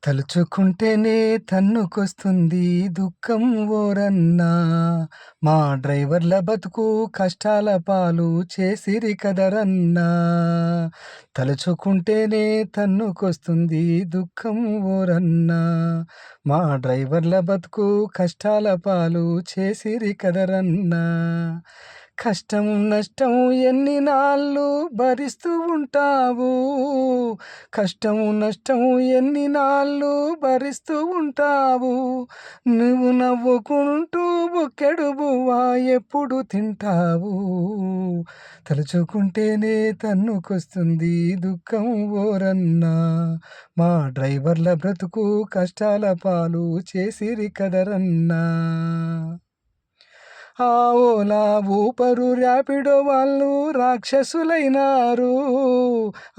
తలుచుకుంటేనే తన్నుకొస్తుంది దుఃఖం ఓరన్నా. మా డ్రైవర్ల బతుకు కష్టాల పాలు చేసిరి కదరన్నా. తలుచుకుంటేనే తన్నుకొస్తుంది దుఃఖం ఓరన్నా. మా డ్రైవర్ల బతుకు కష్టాల పాలు చేసిరి కదరన్నా. కష్టం నష్టం ఎన్ని నాళ్ళు భరిస్తూ ఉంటావు. కష్టం నష్టం ఎన్ని నాళ్ళు భరిస్తూ ఉంటావు. నువ్వు నవ్వుకుంటూ బుక్కెడు బువ్వా ఎప్పుడు తింటావు. తలుచుకుంటేనే తన్నుకొస్తుంది దుఃఖం ఓరన్నా. మా డ్రైవర్ల బ్రతుకు కష్టాల పాలు చేసిరి కదరన్నా. ఆ ఓలా ఊపరు ర్యాపిడో వాళ్ళు రాక్షసులైనారు.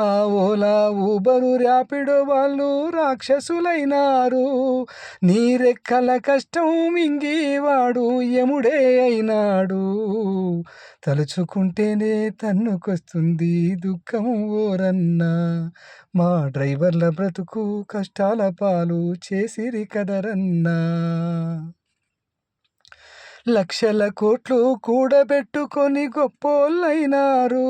ఆ ఓలా ఊబరు ర్యాపిడో వాళ్ళు రాక్షసులైనారు. నీ రెక్కల కష్టం మింగివాడు యముడే అయినాడు. తలుచుకుంటేనే తన్నుకొస్తుంది దుఃఖం ఓరన్నా. మా డ్రైవర్ల బ్రతుకు కష్టాల పాలు చేసిరి కదరన్నా. లక్షల కోట్లు కూడబెట్టుకొని గొప్పోళ్ళైనారు.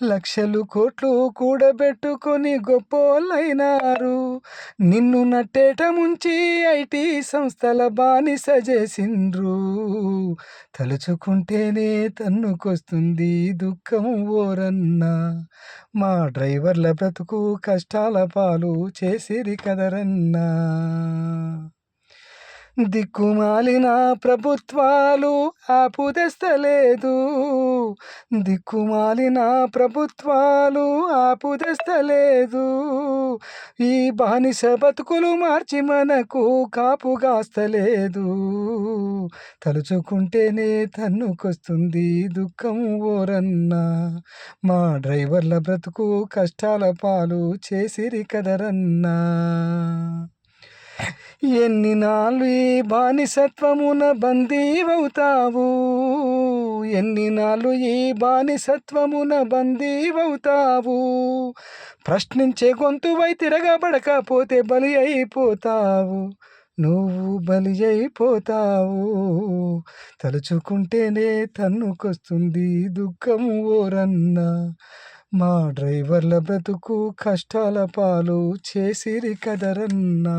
లక్షలు కోట్లు కూడబెట్టుకొని గొప్పోళ్ళైనారు. నిన్ను నట్టేట ముంచి ఐటీ సంస్థల బానిస చేసిండ్రు. తలుచుకుంటేనే తన్నుకొస్తుంది దుఃఖం ఓరన్నా. మా డ్రైవర్ల బ్రతుకు కష్టాల పాలు చేసిరి కదరన్నా. దిక్కుమాలిన ప్రభుత్వాలు ఆపుదెస్తలేదు. దిక్కుమాలిన ప్రభుత్వాలు ఆపుదెస్తలేదు. ఈ బానిస బతుకులు మార్చి మనకు కాపుగాస్తలేదు. తలుచుకుంటేనే తన్నుకొస్తుంది దుఃఖం ఓరన్నా. మా డ్రైవర్ల బ్రతుకు కష్టాల పాలు చేసిరి కదరన్నా. ఎన్ని నాళ్ళు ఈ బానిసత్వమున బందీవవుతావు. ఎన్ని నాళ్ళు ఈ బానిసత్వమున బందీవవుతావు. ప్రశ్నించే గొంతువై తిరగబడకపోతే బలి అయిపోతావు. నువ్వు బలి అయిపోతావు. తలుచుకుంటేనే తన్నుకొస్తుంది దుఃఖం ఓరన్నా. మా డ్రైవర్ల బ్రతుకు కష్టాల పాలు చేసిరి కదరన్నా.